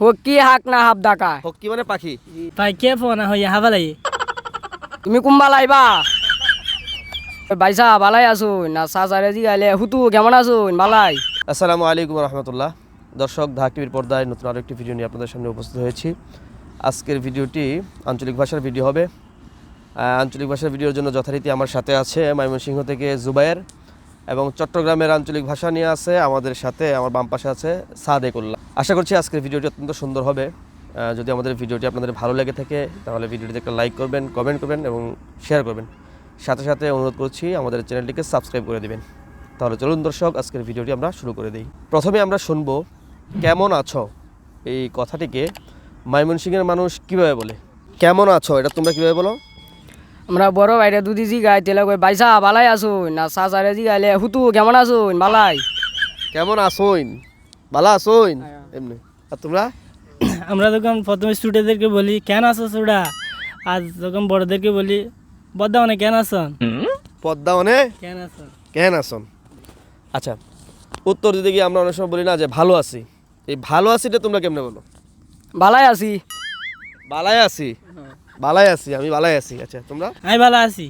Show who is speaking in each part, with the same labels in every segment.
Speaker 1: Hockey হাক না half ডাকা
Speaker 2: হক্কি মানে পাখি।
Speaker 3: পাইকে ফোনা হইয়া হাবালাই
Speaker 1: তুমি কুম্বা লাইবা বাইসা বালাই আসুন না সাজারে জি গাইলে হুতু কেমন আসুন বালাই।
Speaker 2: আসসালামু আলাইকুম রহমতুল্লাহ। দর্শক, ঢাকা টিভির পর্দায় নতুন আরও একটি ভিডিও নিয়ে আপনাদের সামনে উপস্থিত হয়েছি। আজকের ভিডিওটি আঞ্চলিক ভাষার ভিডিও হবে। আঞ্চলিক ভাষার ভিডিওর জন্য যথারীতি আমার সাথে আছে ময়মনসিংহ থেকে জুবায়ের, এবং চট্টগ্রামের আঞ্চলিক ভাষা নিয়ে আছে আমাদের সাথে, আমার বাম পাশে আছে সাদেকুল্লাহ। আশা করছি আজকের ভিডিওটি অত্যন্ত সুন্দর হবে। যদি আমাদের ভিডিওটি আপনাদের ভালো লেগে থাকে তাহলে ভিডিওটিতে একটা লাইক করবেন, কমেন্ট করবেন এবং শেয়ার করবেন। সাথে সাথে অনুরোধ করছি আমাদের চ্যানেলটিকে সাবস্ক্রাইব করে দিবেন। তাহলে চলুন দর্শক, আজকের ভিডিওটি আমরা শুরু করে দিই। প্রথমে আমরা শুনবো কেমন আছো এই কথাটিকে ময়মনসিংহের মানুষ কীভাবে বলে। কেমন আছো এটা তোমরা কীভাবে বলো?
Speaker 1: আমরা বড় বাইরে দুদি জি গাই তেলে কই বাইসা বালাই আসুন না সাজারে জি গাইলে হুতু কেমন আসুন বালাই।
Speaker 2: কেমন আসোইন, ভালো আসোইন এমনি। আর তোমরা?
Speaker 3: আমরা যখন প্রথমে স্টুডেন্টদেরকে বলি কেন আছো সুডা, আজ যখন বড়দেরকে বলি বদ্দা মানে কেন আসন,
Speaker 2: পদ্মা মানে
Speaker 3: কেন আসন।
Speaker 2: কেন আসন। আচ্ছা, উত্তর দিতে গিয়ে আমরা অনেক সময় বলি না যে ভালো আছি। এই ভালো আছিটা তোমরা কেমনে বলো?
Speaker 1: বালাই আছি।
Speaker 2: বালাই আছি, বালাই আছি, আমি বালাই আছি। আচ্ছা, তোমরা?
Speaker 3: আমি ভালো আছি,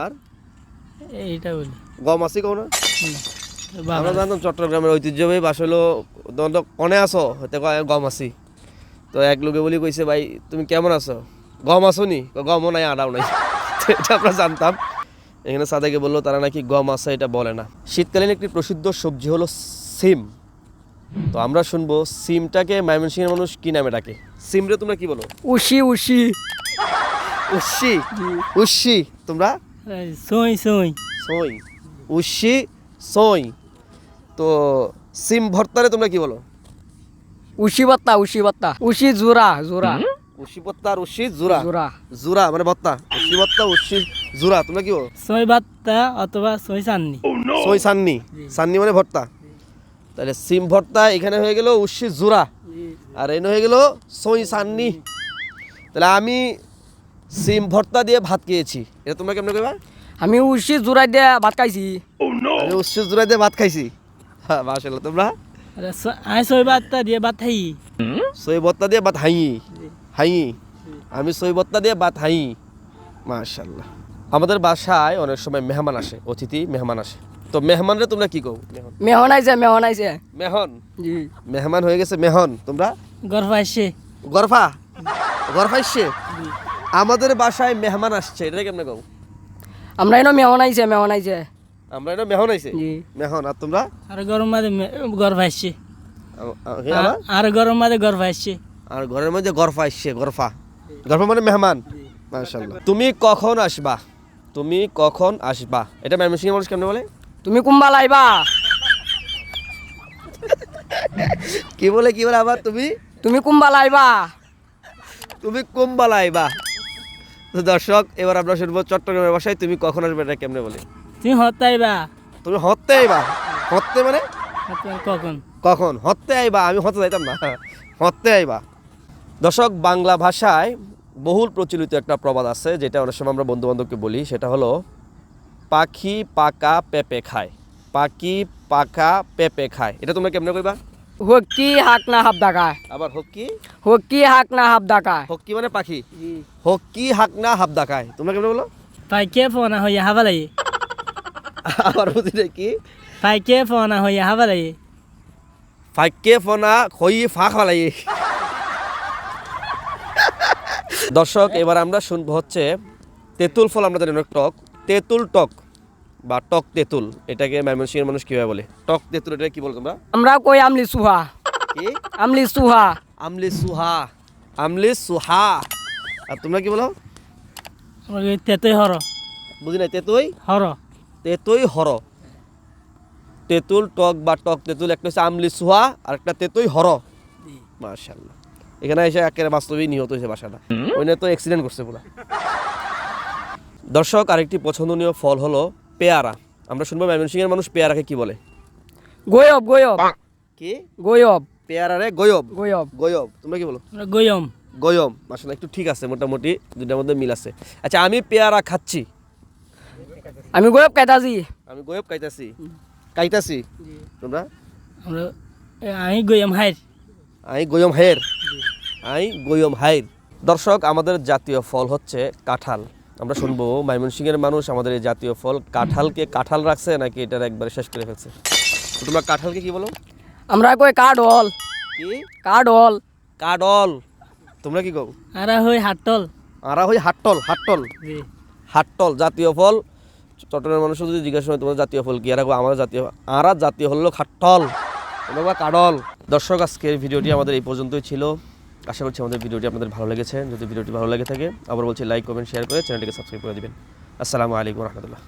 Speaker 2: আর
Speaker 3: এইটা বলি।
Speaker 2: গম আছি কও না?
Speaker 3: ভালো
Speaker 2: আমরা জানতাম চট্টগ্রামের ঐতিহ্যবাহী ভাষা হলো কনে আসো হতে কয় গম আছি। তো এক লোকে বলি কইছে ভাই তুমি কেমন আছো, গম আসো নি? গমও নাই আড়াও নাই। তো এটা আমরা জানতাম। এখানে সাদাকে বললো তারা নাকি গম আছে এটা বলে না। শীতকালীন একটি প্রসিদ্ধ সবজি হলো সিম। তো আমরা শুনবো সিমটাকে ময়মনসিংহের মানুষ কি নামে ডাকে। সিমরে তোমরা কি বলো?
Speaker 1: উশি উশি
Speaker 2: উস্সি, উস্সি। তোমরা?
Speaker 3: সই সই
Speaker 2: সই, উস্সি, সই। তো সিম ভর্তারে তোমরা কি বলো?
Speaker 1: উশি বাত্তা উশি বাত্তা উশি জোরা জোরা
Speaker 2: উস্সি ভর্তা আর উস্সি জুরা।
Speaker 1: জোরা
Speaker 2: জুরা মানে ভর্তা, উস্সি ভর্তা, উস্সি জুরা। তোমরা কি বলো?
Speaker 3: সই বাত্তা অথবা সই চাননি।
Speaker 2: সই সান্নি, সান্নি মানে ভর্তা। তাহলে সিম ভর্তা এখানে হয়ে গেল উস্সি জুরা, আর এনে হয়ে গেল সই সান্নি। তাহলে আমি সিম ভর্তা দিয়ে ভাত খেয়েছি, এটা তোমরা কেমন কইবা?
Speaker 1: আমি উশি জোরাই দিয়ে ভাত খাইছি।
Speaker 2: আমি উস্সি জুরা দিয়ে ভাত খাইছি। হ্যাঁ, মাশাআল্লাহ। তোমরা?
Speaker 3: আমি সই বাত্তা দিয়ে ভাত খাই।
Speaker 2: সই ভর্তা দিয়ে ভাত হাই, হাই। আমি সই ভর্তা দিয়ে ভাত হাই। মাশাআল্লাহ। আমাদের বাসায় অনেক সময় মেহমান আসে, অতিথি মেহমান আসে। তো মেহমানরে তোমরা কি কও?
Speaker 1: মেহন আইছে মেহন আইছে।
Speaker 2: মেহন,
Speaker 1: জি
Speaker 2: মেহমান হয়ে গেছে মেহন। তোমরা?
Speaker 3: গর্ভ আসছে।
Speaker 2: গরফা, গরফাইছে। আমাদের বাসায় মেহমান আসছে, এটা কেমনে কও?
Speaker 1: আমরা এনো মেহন আইছে মেহন আইছে।
Speaker 2: আমরা এটা মেহন আইছে,
Speaker 1: জি
Speaker 2: মেহন। আর তোমরা?
Speaker 3: আর গরম মাঝে গর্ভ আসছে।
Speaker 2: আবার?
Speaker 3: আর গরম মাঝে গর্ভ আসছে।
Speaker 2: আর ঘরের মধ্যে গরফা আসছে, গরফা। গরফা মানে মেহমান। মাশাআল্লাহ। তুমি কখন আসবা, তুমি কখন আসবা, এটা ময়মনসিংহের মানুষ কেমনে বলে?
Speaker 1: তুমি কুম্বা লাইবা
Speaker 2: কি বলে, কি বলে আবার? তুমি,
Speaker 1: তুমি কুম্বা লাইবা।
Speaker 2: তুমি কুম্বালা আইবা। তো দর্শক, এবার আমরা শুনবো চট্টগ্রামের ভাষায় তুমি কখন আসবে এটা কেমনে বলে।
Speaker 3: তুমি হতাইবা।
Speaker 2: তুমি হতে আইবা। হতে মানে
Speaker 3: কখন?
Speaker 2: কখন? হতে আইবা, আমি হতে যাইতাম না। হতে আইবা। দর্শক, বাংলা ভাষায় বহুল প্রচলিত একটা প্রবাদ আছে, যেটা অনেক সময় আমরা বন্ধু বান্ধবকে বলি। সেটা হলো পাখি পাকা পেঁপে খায়, পাখি পাকা পেঁপে খায়। এটা তোমরা কেমনে কইবা?
Speaker 1: হকি হাক না হাফ ডাকা
Speaker 2: আবার হক্কি,
Speaker 1: হকি হাক না হাফ ডাকা
Speaker 2: হক্কি মানে পাখি, হক্কি হাকনা হাবদা খায়। তোমরা কেমনে বলো?
Speaker 3: পাইকে ফোনা হইয়া হাবালাই
Speaker 2: আবার বুঝি না কি?
Speaker 3: পাইকে ফোনা হইয়া হাবালাই
Speaker 2: ফাঁকে ফোনা খই ফাঁক হলাই। দর্শক, এবার আমরা শুনবো হচ্ছে তেঁতুল ফল। আমরা জানি অনেক টক, তেঁতুল টক বা টক তেঁতুল, এটাকে ময়মনসিংহের মানুষ কিভাবে বলে? টক তেঁতুল এটা কি বলো তোমরা?
Speaker 1: আমরা কই আমলি সুহা
Speaker 2: কি?
Speaker 1: আমলি সুহা
Speaker 2: আমলি সুহা, আমলি সুহা। আর তোমরা কি বলো?
Speaker 3: তেতই হর
Speaker 2: বুঝি না। তেঁতুই,
Speaker 3: হর
Speaker 2: তেঁতুই হর। তেঁতুল টক বা টক তেঁতুল, একটা হচ্ছে আমলি সুহা আর একটা তেঁতুই হর। মাশাআল্লাহ। এখানে এসে একেবারে বাস্তবেই নিহত হয়েছে বাসাটা, ওই নিয়ে তো অ্যাক্সিডেন্ট করছে পুরো। দর্শক, আরেকটি পছন্দনীয় ফল হলো পেয়ারা। আমরা শুনবো ময়মনসিংহের মানুষ পেয়ারাকে কি বলে।
Speaker 1: গয়ব গয়ব
Speaker 2: কি?
Speaker 1: গয়ব
Speaker 2: পেয়ারা রে গয়ব,
Speaker 1: গয়ব
Speaker 2: গয়ব। তোমরা কি বলো?
Speaker 3: আমরা গয়ম।
Speaker 2: গয়ম। মাশাআল্লাহ, একটু ঠিক আছে, মোটামুটি দুটার মধ্যে মিল আছে। আচ্ছা, আমি পেয়ারা খাচ্ছি।
Speaker 1: আমি গয়ব কাইতাছি।
Speaker 2: আমি গয়ব খাইতাছি, খাইতাছি। তোমরা?
Speaker 3: আমরা আমি গয়ম হাইর।
Speaker 2: I গয়ম হায়ের I গয়ম হায়ের। দর্শক, আমাদের জাতীয় ফল হচ্ছে কাঁঠাল। আমরা শুনবো ময়মনসিংহের মানুষ আমাদের এই জাতীয় ফল কাঁঠালকে কাঁঠাল রাখছে নাকি এটার একবারে শেষ করে ফেলছে। তো তোমরা কাঁঠালকে কি বলো?
Speaker 1: আমরা কই কাঠল।
Speaker 2: কি?
Speaker 1: কাঠল।
Speaker 2: কাডল। তোমরা কি কও?
Speaker 3: আরা হই হাটল।
Speaker 2: আরা হই হাট্টল। হাট্টল
Speaker 3: জি
Speaker 2: হাট্টল জাতীয় ফল। চট্টগ্রামের মানুষ যদি জিজ্ঞাসা হয় তোমার জাতীয় ফল কি, এরা কয় আমার জাতীয়, আরা জাতীয় হলো খাট্টল, তোমরা কাডল। দর্শক, আজকের ভিডিওটি আমাদের এই পর্যন্তই ছিল। আশা করছি আমাদের ভিডিওটি আপনাদের ভালো লেগেছে। যদি ভিডিওটি ভালো লেগে থাকে আবার বলছি লাইক কমেন্ট শেয়ার করে চ্যানেলটিকে সাবস্ক্রাইব করে দিবেন। আসসালামু আলাইকুম রহমতুল্লাহ।